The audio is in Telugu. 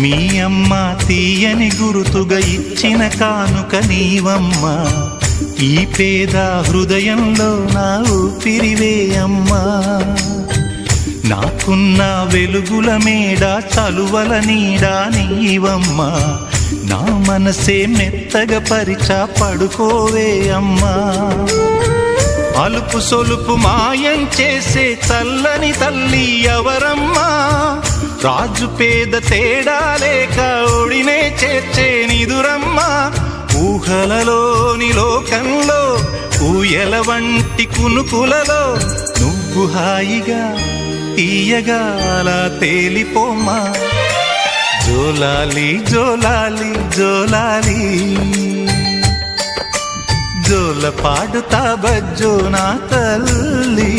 మీ అమ్మ తీయని గురుతుగా ఇచ్చిన కానుక నీవమ్మా, ఈ పేద హృదయంలో నా ఊపిరివే అమ్మా. నాకున్న వెలుగుల మేడ చలువల నీడా నీవమ్మా, నా మనసే మెత్తగా పరిచా పడుకోవే అమ్మా. అలుపు సొలుపు మాయం చేసే చల్లని తల్లి ఎవరమ్మా, రాజు పేద తేడా లేక ఒడినే చేర్చే నిదురమ్మా. ఊహలలోని లోకంలో ఊయల వంటి కునుకులలో నువ్వు హాయిగా తీయగా అలా తేలిపోమ్మా. జోలాలి జోలాలి జోలాలి, జోల పాడుతా బజ్జో నా తల్లి.